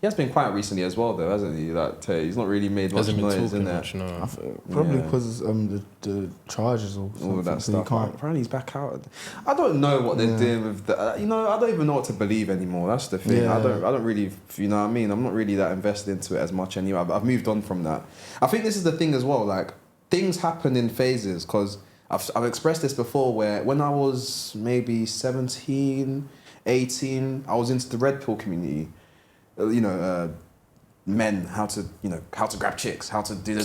He has been quiet recently as well, though, hasn't he? Like, he's not really made much noise, in there. Probably because the charges or all of that so stuff. Apparently, he's back out. I don't know what they're doing with the. I don't even know what to believe anymore. That's the thing. Yeah. I don't really. You know what I mean? I'm not really that invested into it as much anyway. I've moved on from that. I think this is the thing as well. Like, things happen in phases, because I've expressed this before, where when I was maybe 17, 18, I was into the red pill community. Men, how to grab chicks, how to do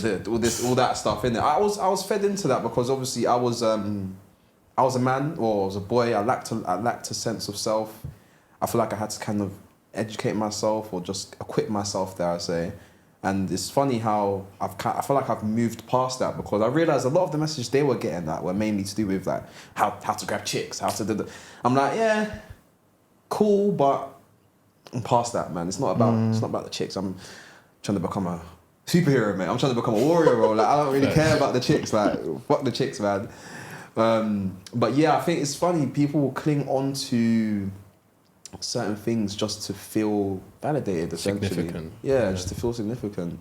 all that stuff in it. I was fed into that because obviously I was a man, or I was a boy. I lacked a sense of self. I feel like I had to kind of educate myself or just equip myself, dare I say. And it's funny how I feel like I've moved past that, because I realised a lot of the messages they were getting that were mainly to do with like how to grab chicks, how to do the. I'm like, yeah, cool, but I'm past that, man. It's not about the chicks. I'm trying to become a superhero, mate. I'm trying to become a warrior, bro. Like, I don't really care about the chicks. Like, fuck the chicks, man. But yeah, I think it's funny. People will cling on to certain things just to feel validated, essentially. Significant. Yeah, just to feel significant.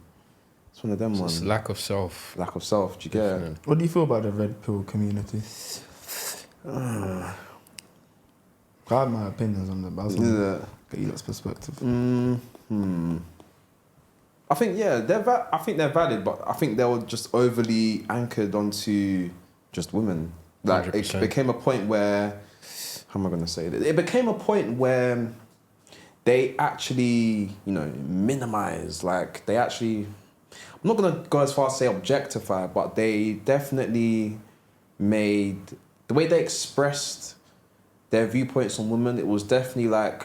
It's one of them ones. It's lack of self. Lack of self. Do you get it? What do you feel about the red pill community? I have my opinions on that, but I was gonna get you lot's perspective. I think they're valid, but I think they were just overly anchored onto just women. Like 100%. It became a point where, how am I going to say this? It became a point where they actually, minimize. Like they actually, I'm not going to go as far as say objectify, but they definitely made the way they expressed their viewpoints on women. It was definitely like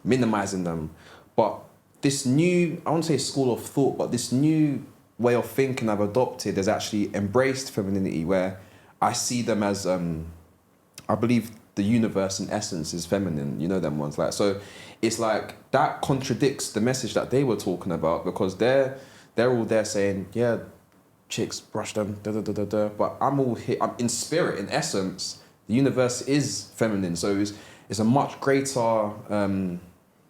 minimizing them, but this new, I won't say school of thought, but this new way of thinking I've adopted has actually embraced femininity, where I see them as, I believe the universe in essence is feminine, them ones. Like, so it's like, that contradicts the message that they were talking about, because they're all there saying, yeah, chicks, brush them, but I'm all here, I'm in spirit, in essence, the universe is feminine, so it's a much greater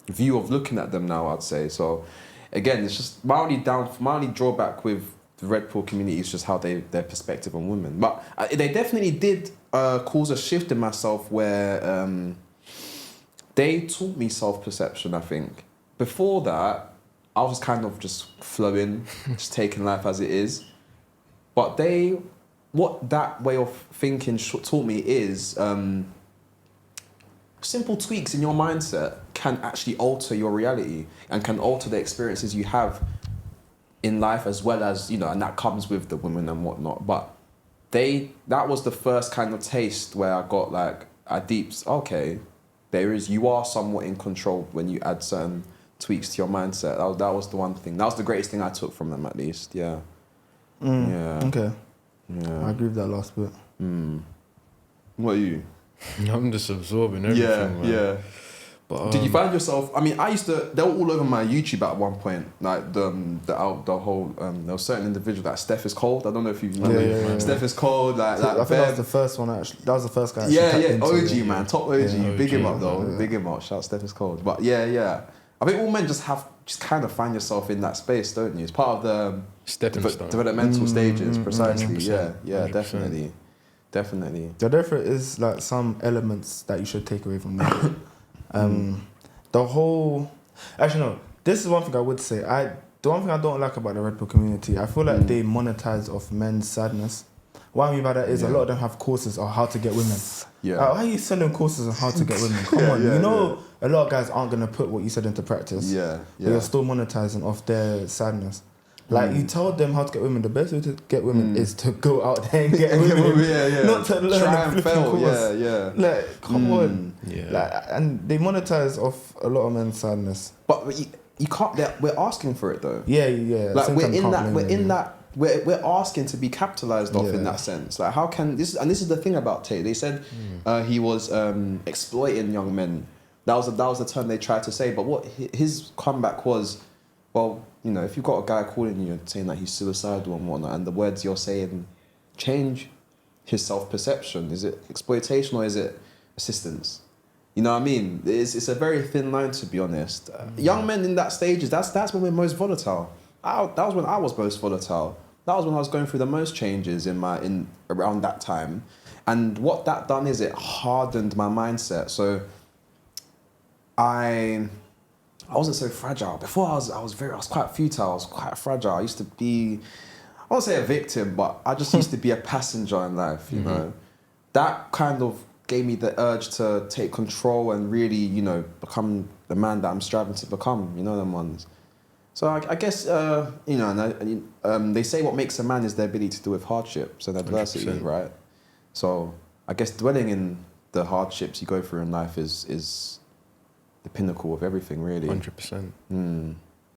view of looking at them now, I'd say. So again, it's just my only drawback with the red pill community is just how their perspective on women. But they definitely did cause a shift in myself, where they taught me self-perception, I think. Before that, I was kind of just flowing, just taking life as it is. But what that way of thinking taught me is simple tweaks in your mindset can actually alter your reality and can alter the experiences you have in life, as well as, and that comes with the women and whatnot. But that was the first kind of taste where I got like, okay, you are somewhat in control when you add certain tweaks to your mindset. That was the one thing. That was the greatest thing I took from them, at least. Yeah. Yeah. Okay. Yeah. I agree with that last bit. What are you? I'm just absorbing everything, man. Yeah. But, did you find yourself? I mean, they were all over my YouTube at one point. Like the whole there was certain individual that Steph is cold. I don't know if you remember. Yeah. Steph is cold. I think that was the first one actually. That was the first guy. OG man, top OG. Yeah, Big him up though. Yeah. Big him up. Shout Steph is cold. But yeah. I think all men just kind of find yourself in that space, don't you? It's part of the developmental stages, precisely. 100%. Yeah, 100%. definitely. So therefore, is like some elements that you should take away from that. The whole, actually no, this is one thing I would say. The one thing I don't like about the red pill community, I feel like they monetize off men's sadness. What I mean by that is a lot of them have courses on how to get women. Yeah. Like, why are you selling courses on how to get women? Come on, a lot of guys aren't gonna put what you said into practice. Yeah. But you're still monetizing off their sadness. Like, you told them how to get women. The best way to get women is to go out there and get women. Not to learn Try a and flipping fail. course. Yeah. Like, come on. Yeah. Like, and they monetize off a lot of men's sadness. But you can't. We're asking for it though. Yeah. Like we're asking to be capitalized off in that sense. Like, how can this? And this is the thing about Tay. They said he was exploiting young men. That was the term they tried to say. But what his comeback was, well, if you've got a guy calling you and saying that he's suicidal and whatnot, and the words you're saying change his self-perception, is it exploitation or is it assistance? You know what I mean? It's a very thin line, to be honest. Young men in that stages, that's when we're most volatile. That was when I was most volatile. That was when I was going through the most changes in around that time. And what that done is it hardened my mindset. So I wasn't so fragile. Before I was quite futile, I was quite fragile. I used to be, I won't say a victim, but I just used to be a passenger in life, you know. That kind of gave me the urge to take control and really, you know, become the man that I'm striving to become, you know, them ones. So I guess, you know, and they say what makes a man is the ability to deal with hardships and adversity, 100%. right? So I guess dwelling in the hardships you go through in life is the pinnacle of everything, really. 100%. Mm.